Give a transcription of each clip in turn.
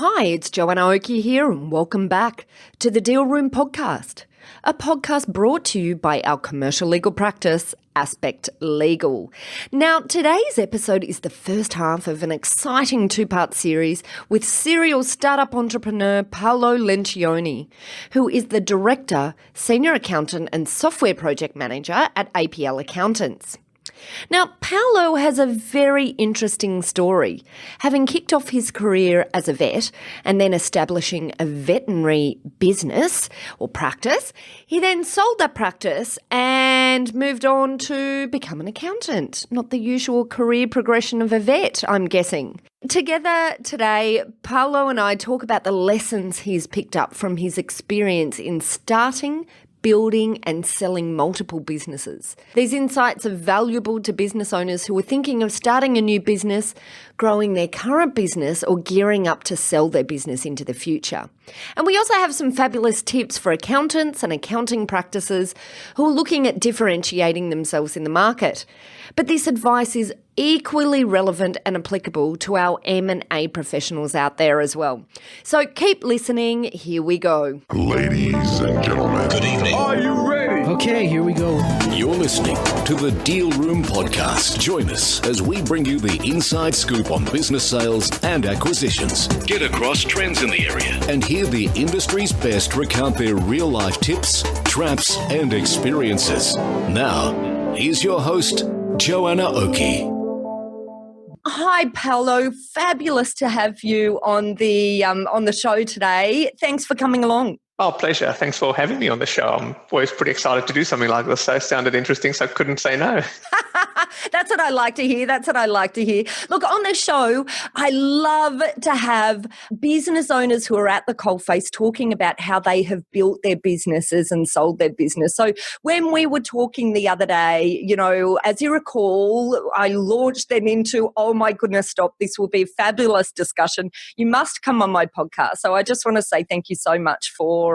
Hi, it's Joanna Oakey here, and welcome back to the Deal Room Podcast, a podcast brought to you by our commercial legal practice, Aspect Legal. Now, today's episode is the first half of an exciting two-part series with serial startup entrepreneur Paolo Lencioni, who is the Director, Senior Accountant and Software Project Manager at APL Accountants. Now, Paolo has a very interesting story. Having kicked off his career as a vet and then establishing a veterinary business or practice, he then sold that practice and moved on to become an accountant. Not the usual career progression of a vet, I'm guessing. Together today, Paolo and I talk about the lessons he's picked up from his experience in starting, building and selling multiple businesses. These insights are valuable to business owners who are thinking of starting a new business, growing their current business, or gearing up to sell their business into the future. And we also have some fabulous tips for accountants and accounting practices who are looking at differentiating themselves in the market. But this advice is equally relevant and applicable to our M&A professionals out there as well. So keep listening. Here we go. Ladies and gentlemen, good evening. Are you ready? Okay, here we go. You're listening to the Deal Room Podcast. Join us as we bring you the inside scoop on business sales and acquisitions. Get across trends in the area and hear the industry's best recount their real-life tips, traps, and experiences. Now, here's your host, Joanna Oakey. Hi, Paolo. Fabulous to have you on the show today. Thanks for coming along. Oh, pleasure. Thanks for having me on the show. I'm always pretty excited to do something like this. So it sounded interesting, so I couldn't say no. That's what I like to hear. Look, on the show, I love to have business owners who are at the coalface talking about how they have built their businesses and sold their business. So when we were talking the other day, as you recall, I launched them into, oh my goodness, stop. This will be a fabulous discussion. You must come on my podcast. So I just want to say thank you so much for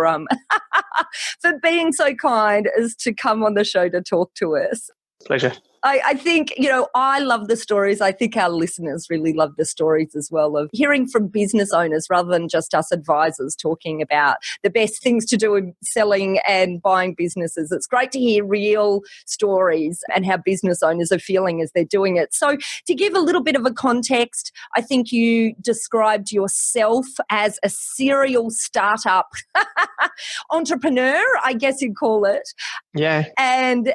for being so kind as to come on the show to talk to us. Pleasure. I think, I love the stories. I think our listeners really love the stories as well of hearing from business owners rather than just us advisors talking about the best things to do in selling and buying businesses. It's great to hear real stories and how business owners are feeling as they're doing it. So to give a little bit of a context, I think you described yourself as a serial startup entrepreneur, I guess you'd call it. Yeah. And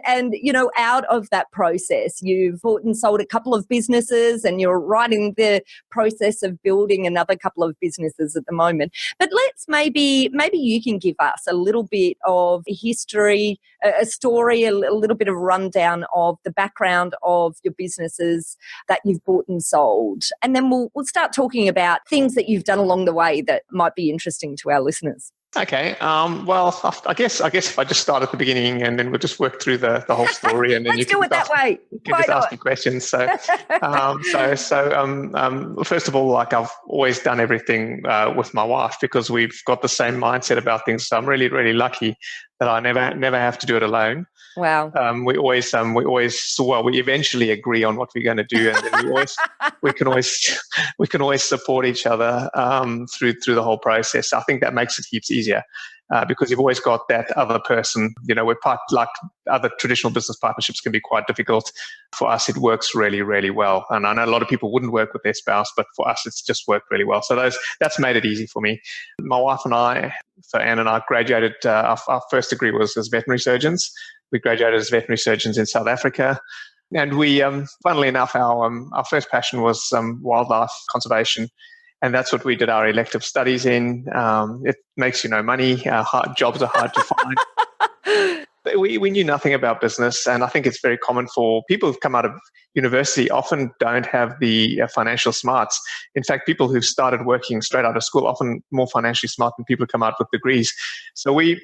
out of that process, you've bought and sold a couple of businesses and you're right in the process of building another couple of businesses at the moment. But maybe you can give us a little bit of history, a story, a little bit of rundown of the background of your businesses that you've bought and sold. And then we'll start talking about things that you've done along the way that might be interesting to our listeners. Okay. Well, I guess if I just start at the beginning and then we'll just work through the whole story, and then Let's do it that way. You can just ask me questions. So, first of all, like I've always done everything with my wife because we've got the same mindset about things. So I'm really, really lucky that I never have to do it alone. Wow. We eventually agree on what we're going to do, and then we can always support each other through the whole process. I think that makes it heaps easier because you've always got that other person. Like other traditional business partnerships can be quite difficult. For us, it works really, really well, and I know a lot of people wouldn't work with their spouse, but for us, it's just worked really well. So that's made it easy for me. My wife and I, so Anne and I, graduated. Our first degree was as veterinary surgeons. We graduated as veterinary surgeons in South Africa. And we, funnily enough, our first passion was wildlife conservation. And that's what we did our elective studies in. It makes you no money. Jobs are hard to find. We knew nothing about business. And I think it's very common for people who've come out of university often don't have the financial smarts. In fact, people who've started working straight out of school often more financially smart than people who come out with degrees. So we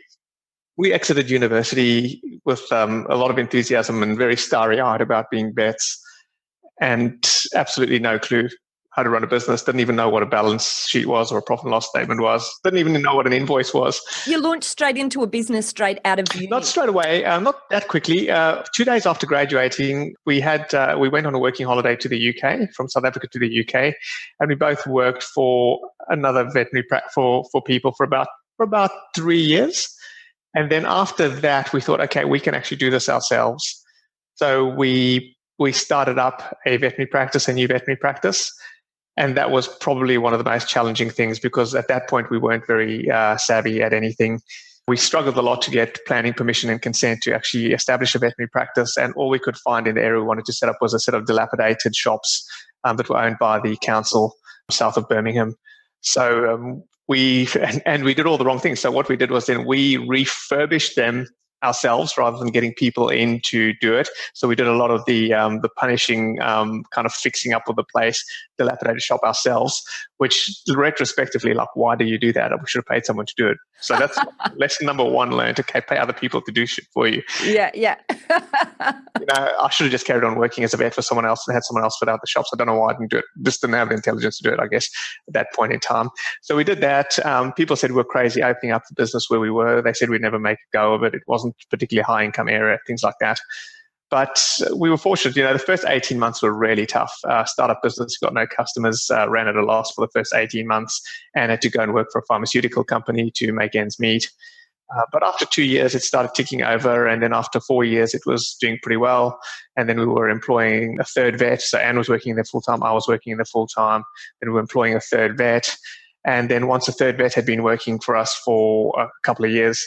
exited university with a lot of enthusiasm and very starry-eyed about being vets and absolutely no clue how to run a business, didn't even know what a balance sheet was or a profit and loss statement was, didn't even know what an invoice was. You launched straight into a business straight out of uni? Not straight away, not that quickly. 2 days after graduating, we went on a working holiday to the UK, from South Africa to the UK, and we both worked for another veterinary for people for about 3 years. And then after that, we thought, okay, we can actually do this ourselves. So we started up a veterinary practice, a new veterinary practice. And that was probably one of the most challenging things because at that point, we weren't very savvy at anything. We struggled a lot to get planning permission and consent to actually establish a veterinary practice. And all we could find in the area we wanted to set up was a set of dilapidated shops that were owned by the council south of Birmingham. So we did all the wrong things. So what we did was then we refurbished them ourselves rather than getting people in to do it. So we did a lot of the punishing, kind of fixing up of the place, dilapidated shop ourselves, which retrospectively, like, why do you do that? We should have paid someone to do it. So that's lesson number one learned. Okay, pay other people to do shit for you. Yeah. I should have just carried on working as a vet for someone else and had someone else fit out the shops. I don't know why I didn't do it. Just didn't have the intelligence to do it, I guess, at that point in time. So we did that. People said we were crazy opening up the business where we were. They said we'd never make a go of it. It wasn't particularly high income area, things like that. But we were fortunate. The first 18 months were really tough. Startup business, got no customers, ran at a loss for the first 18 months and had to go and work for a pharmaceutical company to make ends meet. But after 2 years, it started ticking over. And then after 4 years, it was doing pretty well. And then we were employing a third vet. So Anne was working there full time. I was working in there full time. Then we were employing a third vet. And then once a third vet had been working for us for a couple of years,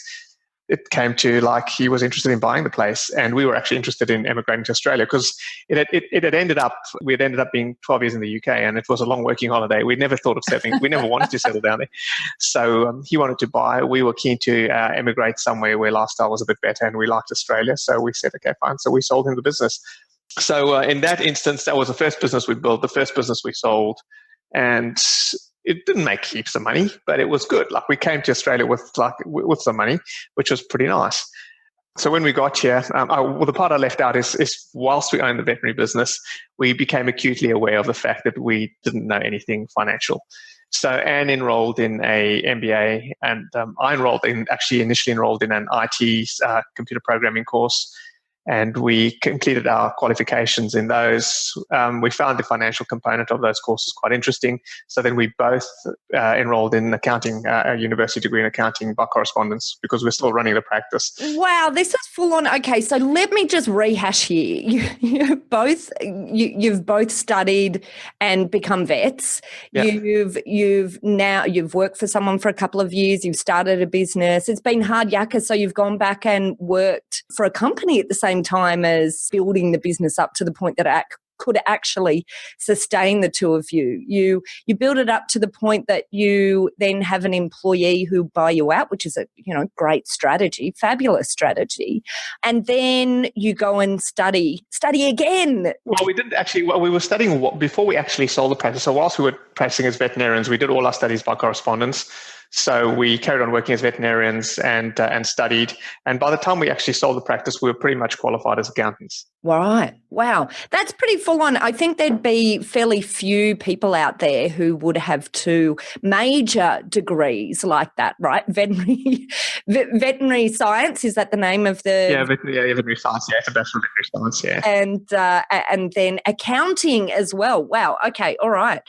it came to he was interested in buying the place, and we were actually interested in emigrating to Australia because we had ended up being 12 years in the UK, and it was a long working holiday. We never thought of settling. We never wanted to settle down there. So he wanted to buy. We were keen to emigrate somewhere where lifestyle was a bit better, and we liked Australia. So we said, okay, fine. So we sold him the business. So in that instance, that was the first business we built, the first business we sold, and it didn't make heaps of money, but it was good. We came to Australia with some money, which was pretty nice. So when we got here, the part I left out is whilst we owned the veterinary business, we became acutely aware of the fact that we didn't know anything financial. So Anne enrolled in a MBA, and I initially enrolled in an IT computer programming course. And we completed our qualifications in those. We found the financial component of those courses quite interesting. So then we both enrolled in accounting, a university degree in accounting by correspondence because we're still running the practice. Wow, this is full on. Okay, so let me just rehash here. You've both studied and become vets. Yeah. You've worked for someone for a couple of years. You've started a business. It's been hard yakka, so you've gone back and worked for a company at the same time as building the business up to the point that it could actually sustain the two of you. You build it up to the point that you then have an employee who buy you out, which is a great strategy, fabulous strategy. And then you go and study again. Well, we didn't actually. Well, we were studying before we actually sold the practice. So whilst we were practicing as veterinarians, we did all our studies by correspondence. So we carried on working as veterinarians and studied. And by the time we actually sold the practice, we were pretty much qualified as accountants. Right. Wow. That's pretty full on. I think there'd be fairly few people out there who would have two major degrees like that, right? Veterinary science, is that the name of the... Yeah, veterinary science, yeah. It's a bachelor of veterinary science, yeah. And then accounting as well. Wow. Okay. All right.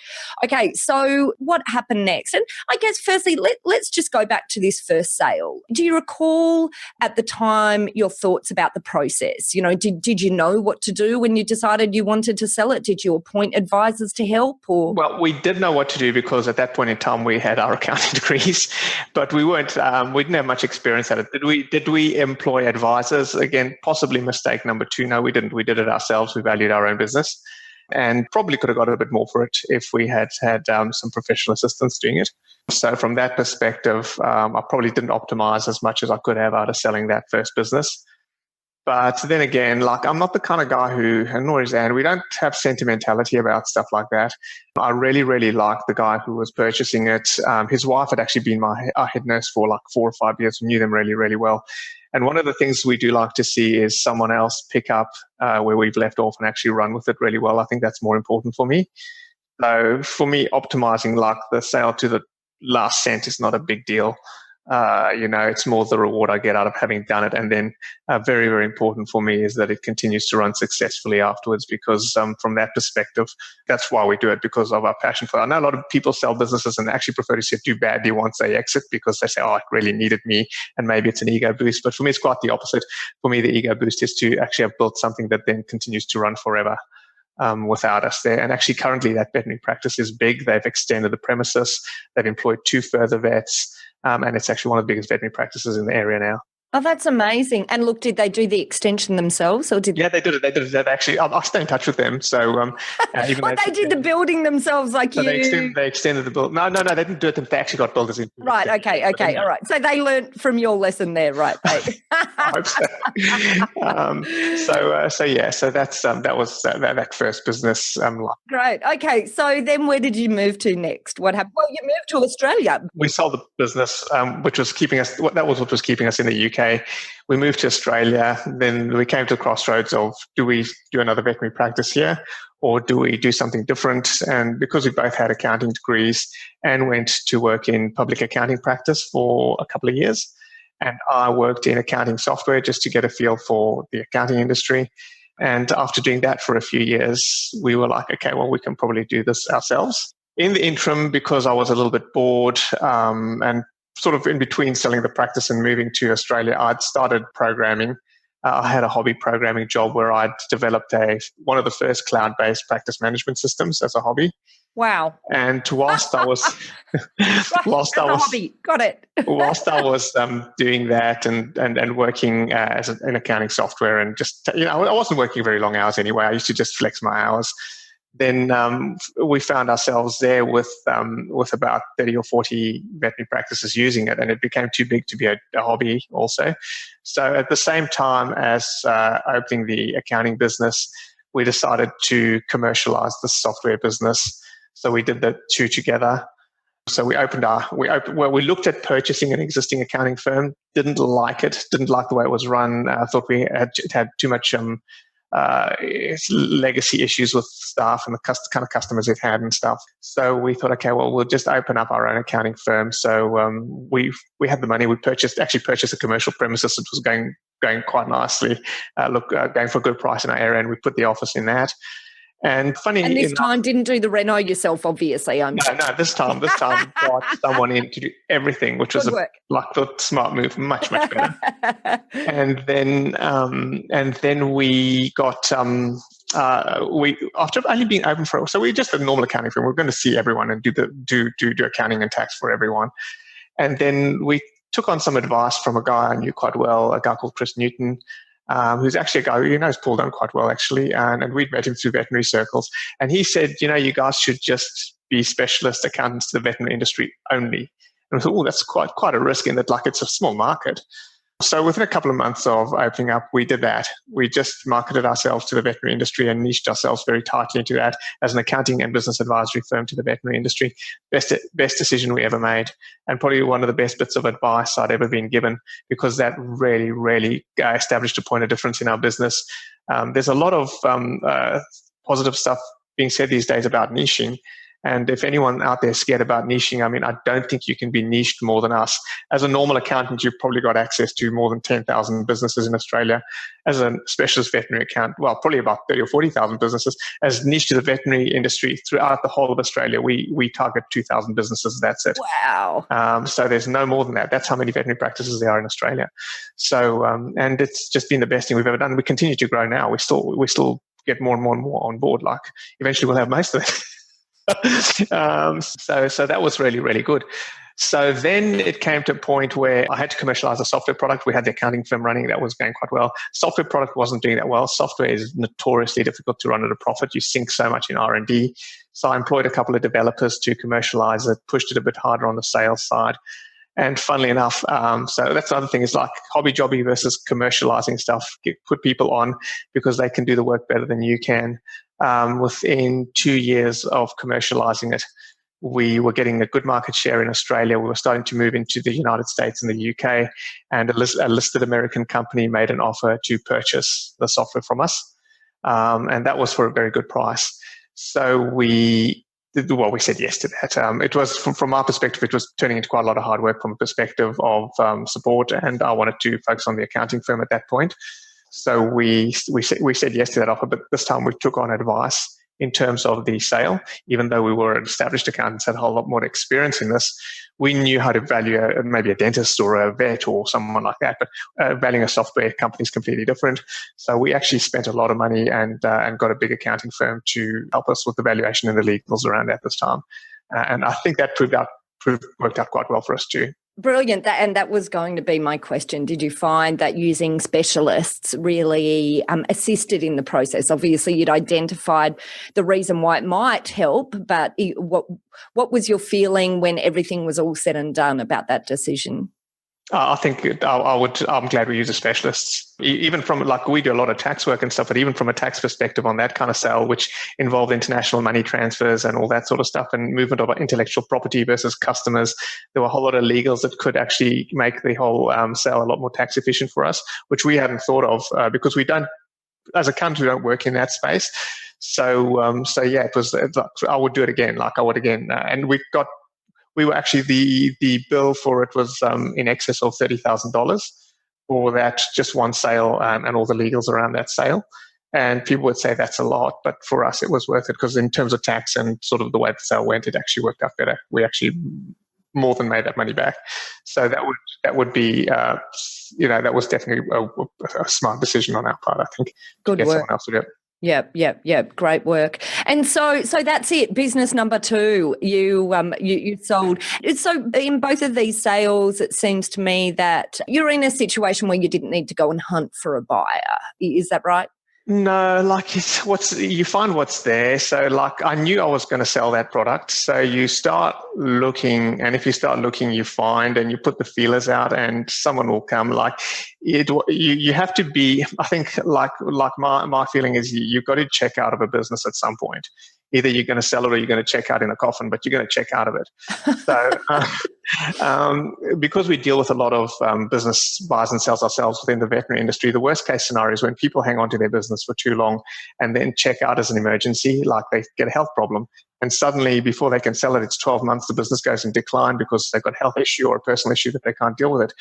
Okay. So what happened next? And I guess firstly, let's just go back to this first sale. Do you recall at the time your thoughts about the process? Did you know what to do when you decided you wanted to sell it? Did you appoint advisors to help? Or? Well, we did know what to do because at that point in time we had our accounting degrees, but we weren't. We didn't have much experience at it. Did we employ advisors? Again, possibly mistake number two. No, we didn't. We did it ourselves. We valued our own business, and probably could have got a bit more for it if we had some professional assistants doing it. So from that perspective, I probably didn't optimize as much as I could have out of selling that first business. But then again, I'm not the kind of guy and nor is Anne, we don't have sentimentality about stuff like that. I really, really liked the guy who was purchasing it. His wife had actually been our head nurse for 4 or 5 years. We knew them really, really well. And one of the things we do like to see is someone else pick up where we've left off and actually run with it really well. I think that's more important for me. So for me, optimizing like the sale to the last cent is not a big deal. It's more the reward I get out of having done it. And then very, very important for me is that it continues to run successfully afterwards, because from that perspective, that's why we do it, because of our passion for it. I know a lot of people sell businesses and actually prefer to do badly once they exit, because they say, oh, it really needed me. And maybe it's an ego boost. But for me, it's quite the opposite. For me, the ego boost is to actually have built something that then continues to run forever. Without us there. And actually currently that veterinary practice is big. They've extended the premises. They've employed 2 further vets. And it's actually one of the biggest veterinary practices in the area now. Oh, that's amazing. And look, did they do the extension themselves, or did? Yeah, they did it. They've actually, I stay in touch with them. So even well, they did the building themselves, like so you. They extended the build. No, they didn't do it. They actually got builders in. Right. Okay. All right. So they learned from your lesson there, right? I hope so. So that's that was that first business. Great. Okay. So then, where did you move to next? What happened? Well, you moved to Australia. We sold the business, which was keeping us. That was what was keeping us in the UK. We moved to Australia. Then we came to the crossroads of, do we do another veterinary practice here, or do we do something different? And because we both had accounting degrees and went to work in public accounting practice for a couple of years, and I worked in accounting software just to get a feel for the accounting industry. And after doing that for a few years, we were like, okay, well, we can probably do this ourselves. In the interim, because I was a little bit bored and sort of in between selling the practice and moving to Australia, I'd started programming. I had a hobby programming job where I'd developed one of the first cloud-based practice management systems as a hobby. Wow! And whilst I was, hobby, got it. whilst I was doing that and working in accounting software, and just I wasn't working very long hours anyway. I used to just flex my hours. Then we found ourselves there with about 30 or 40 veterinary practices using it, and it became too big to be a hobby also. So at the same time as opening the accounting business, we decided to commercialize the software business. So we did the two together. So we we looked at purchasing an existing accounting firm, didn't like the way it was run. Thought it had too much legacy issues with staff and the kind of customers it had and stuff. So we thought, okay, well, we'll just open up our own accounting firm. So we had the money. We purchased a commercial premises that was going quite nicely, going for a good price in our area, and we put the office in that. And this time didn't do the reno yourself, obviously. No, this time got someone in to do everything, which was the smart move, much better. and then we got after only being open so we're just a normal accounting firm. We're going to see everyone and do accounting and tax for everyone. And then we took on some advice from a guy I knew quite well, a guy called Chris Newton. Who's actually a guy who knows Paul Dunn quite well, actually, and we'd met him through veterinary circles. And he said, you guys should just be specialist accountants to the veterinary industry only. And I thought, that's quite a risk in that, it's a small market. So within a couple of months of opening up, we did that. We just marketed ourselves to the veterinary industry and niched ourselves very tightly into that as an accounting and business advisory firm to the veterinary industry. Best decision we ever made, and probably one of the best bits of advice I'd ever been given, because that really, really established a point of difference in our business. There's a lot of positive stuff being said these days about niching. And if anyone out there is scared about niching, I don't think you can be niched more than us. As a normal accountant, you've probably got access to more than 10,000 businesses in Australia. As a specialist veterinary accountant, probably about 30 or 40,000 businesses. As niche to the veterinary industry throughout the whole of Australia, we target 2,000 businesses. That's it. Wow. So there's no more than that. That's how many veterinary practices there are in Australia. So, and it's just been the best thing we've ever done. We continue to grow now. We still get more and more and more on board. Eventually we'll have most of it. So that was really, really good. So then it came to a point where I had to commercialize a software product. We had the accounting firm running. That was going quite well. Software product wasn't doing that well. Software is notoriously difficult to run at a profit. You sink so much in R&D. So I employed a couple of developers to commercialize it, pushed it a bit harder on the sales side. And funnily enough, so that's another thing, is hobby jobby versus commercializing stuff. Put people on because they can do the work better than you can. Within 2 years of commercializing it, we were getting a good market share in Australia. We were starting to move into the United States and the UK, and a listed American company made an offer to purchase the software from us. And that was for a very good price. So we Well, we said yes to that. It was, from our perspective, it was turning into quite a lot of hard work from a perspective of support, and I wanted to focus on the accounting firm at that point. So we said yes to that offer, but this time we took on advice in terms of the sale. Even though we were established accountants, had a whole lot more experience in this, we knew how to value maybe a dentist or a vet or someone like that, but valuing a software company is completely different. So we actually spent a lot of money and got a big accounting firm to help us with the valuation and the legals around that this time. And I think that worked out quite well for us too. Brilliant. And that was going to be my question. Did you find that using specialists really assisted in the process? Obviously, you'd identified the reason why it might help, but what was your feeling when everything was all said and done about that decision? I think I'm glad we use the specialists. Even from, like, we do a lot of tax work and stuff, but even from a tax perspective on that kind of sale, which involved international money transfers and all that sort of stuff and movement of intellectual property versus customers, there were a whole lot of legals that could actually make the whole sale a lot more tax efficient for us, which we hadn't thought of because we don't, as a country, we don't work in that space. So yeah, it was, I would do it again, and we were actually, the bill for it was in excess of $30,000 for that just one sale and all the legals around that sale. And people would say that's a lot, but for us it was worth it because in terms of tax and sort of the way the sale went, it actually worked out better. We actually more than made that money back. So that would be that was definitely a smart decision on our part, I think. Good work. Someone else to do it. Yep. Great work. And so that's it. Business number 2, you sold. So in both of these sales, it seems to me that you're in a situation where you didn't need to go and hunt for a buyer. Is that right? No, like you find what's there. So like I knew I was going to sell that product. So you start looking, and if you start looking, you find and you put the feelers out and someone will come. Like you have to be, I think like my feeling is you've got to check out of a business at some point. Either you're going to sell it or you're going to check out in a coffin, but you're going to check out of it. So because we deal with a lot of business buys and sells ourselves within the veterinary industry, the worst case scenario is when people hang on to their business for too long and then check out as an emergency, like they get a health problem. And suddenly, before they can sell it, it's 12 months, the business goes in decline because they've got a health issue or a personal issue that they can't deal with it.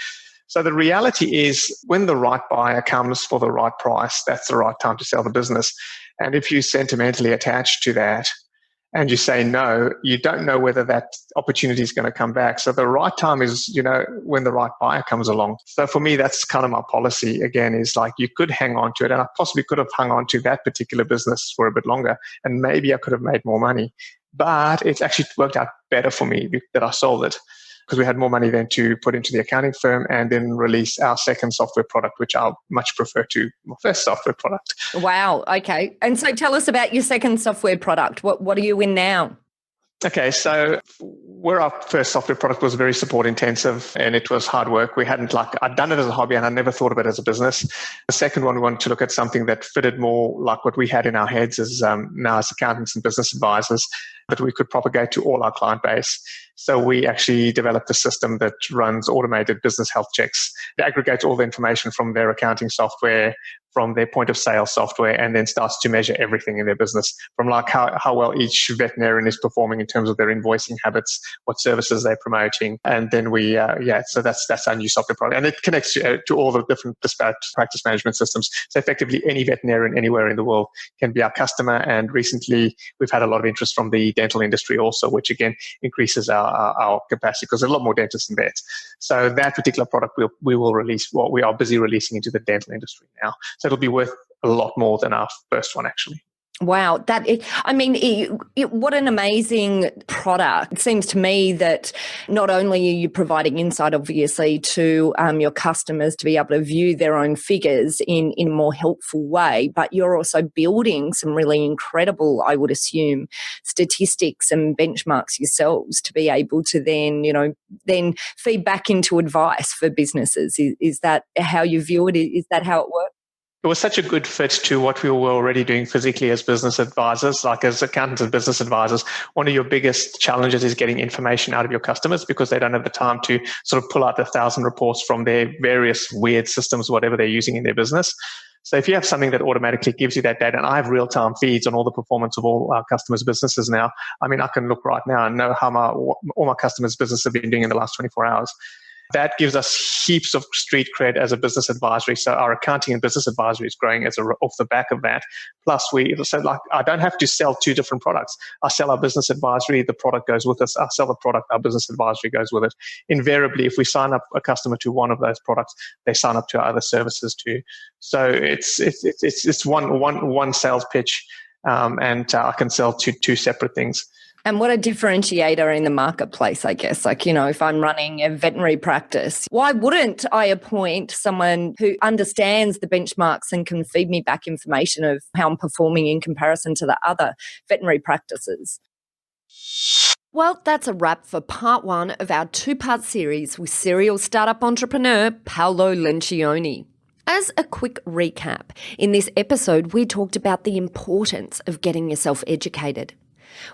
So the reality is when the right buyer comes for the right price, that's the right time to sell the business. And if you're sentimentally attached to that and you say no, you don't know whether that opportunity is going to come back. So the right time is, when the right buyer comes along. So for me, that's kind of my policy again, is like you could hang on to it. And I possibly could have hung on to that particular business for a bit longer and maybe I could have made more money. But it's actually worked out better for me that I sold it, because we had more money then to put into the accounting firm and then release our second software product, which I much prefer to my first software product. Wow. Okay. And so tell us about your second software product. What are you in now? Okay, so where our first software product was very support intensive and it was hard work. I'd done it as a hobby and I never thought of it as a business. The second one, we wanted to look at something that fitted more like what we had in our heads as now as accountants and business advisors, that we could propagate to all our client base. So we actually developed a system that runs automated business health checks. It aggregates all the information from their accounting software, from their point of sale software, and then starts to measure everything in their business, from like how well each veterinarian is performing in terms of their invoicing habits, what services they're promoting. And then so that's our new software product. And it connects to all the different disparate practice management systems. So effectively any veterinarian anywhere in the world can be our customer. And recently we've had a lot of interest from the dental industry also, which again increases our capacity because there's a lot more dentists and vets. So that particular product we will release, what we are busy releasing into the dental industry now. So it'll be worth a lot more than our first one, actually. Wow. What an amazing product. It seems to me that not only are you providing insight, obviously, to your customers to be able to view their own figures in a more helpful way, but you're also building some really incredible, I would assume, statistics and benchmarks yourselves to be able to then feed back into advice for businesses. Is that how you view it? Is that how it works? It was such a good fit to what we were already doing physically as business advisors, like as accountants and business advisors. One of your biggest challenges is getting information out of your customers because they don't have the time to sort of pull out 1,000 reports from their various weird systems, whatever they're using in their business. So if you have something that automatically gives you that data, and I have real-time feeds on all the performance of all our customers' businesses now. I mean, I can look right now and know how all my customers' business have been doing in the last 24 hours. That gives us heaps of street cred as a business advisory. So our accounting and business advisory is growing off the back of that. Plus, I don't have to sell two different products. I sell our business advisory, the product goes with us. I sell the product, our business advisory goes with it. Invariably, if we sign up a customer to one of those products, they sign up to our other services too. So it's one sales pitch, and I can sell two separate things. And what a differentiator in the marketplace, I guess. Like, if I'm running a veterinary practice, why wouldn't I appoint someone who understands the benchmarks and can feed me back information of how I'm performing in comparison to the other veterinary practices? Well, that's a wrap for part 1 of our 2-part series with serial startup entrepreneur Paolo Lencioni. As a quick recap, in this episode, we talked about the importance of getting yourself educated.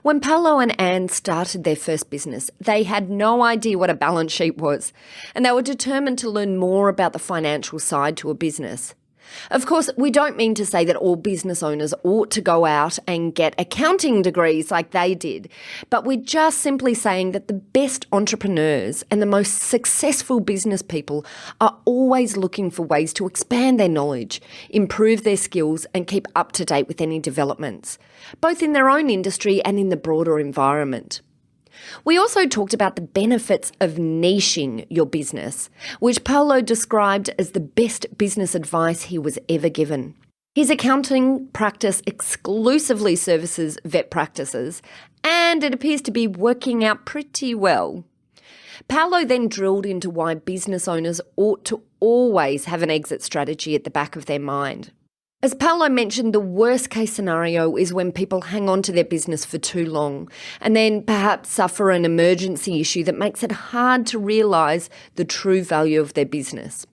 When Paolo and Anne started their first business, they had no idea what a balance sheet was, and they were determined to learn more about the financial side to a business. Of course, we don't mean to say that all business owners ought to go out and get accounting degrees like they did, but we're just simply saying that the best entrepreneurs and the most successful business people are always looking for ways to expand their knowledge, improve their skills, and keep up to date with any developments, both in their own industry and in the broader environment. We also talked about the benefits of niching your business, which Paolo described as the best business advice he was ever given. His accounting practice exclusively services vet practices, and it appears to be working out pretty well. Paolo then drilled into why business owners ought to always have an exit strategy at the back of their mind. As Paolo mentioned, the worst case scenario is when people hang on to their business for too long and then perhaps suffer an emergency issue that makes it hard to realise the true value of their business.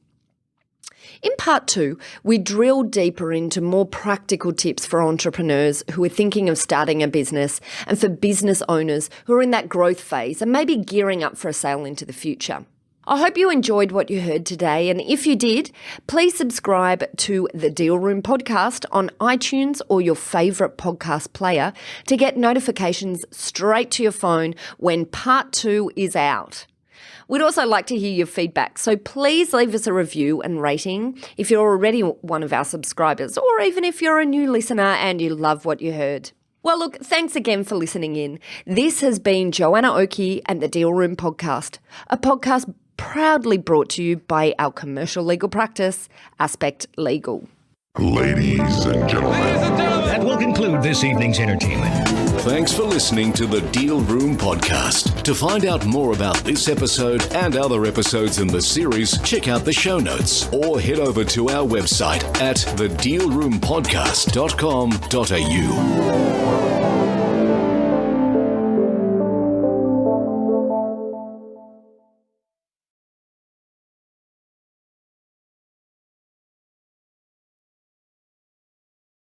In part 2, we drill deeper into more practical tips for entrepreneurs who are thinking of starting a business and for business owners who are in that growth phase and maybe gearing up for a sale into the future. I hope you enjoyed what you heard today, and if you did, please subscribe to the Deal Room podcast on iTunes or your favourite podcast player to get notifications straight to your phone when part 2 is out. We'd also like to hear your feedback, so please leave us a review and rating if you're already one of our subscribers, or even if you're a new listener and you love what you heard. Well, look, thanks again for listening in. This has been Joanna Oakey and the Deal Room podcast, a podcast proudly brought to you by our commercial legal practice, Aspect Legal. Ladies and gentlemen. That will conclude this evening's entertainment. Thanks for listening to the Deal Room podcast. To find out more about this episode and other episodes in the series, check out the show notes or head over to our website at thedealroompodcast.com.au.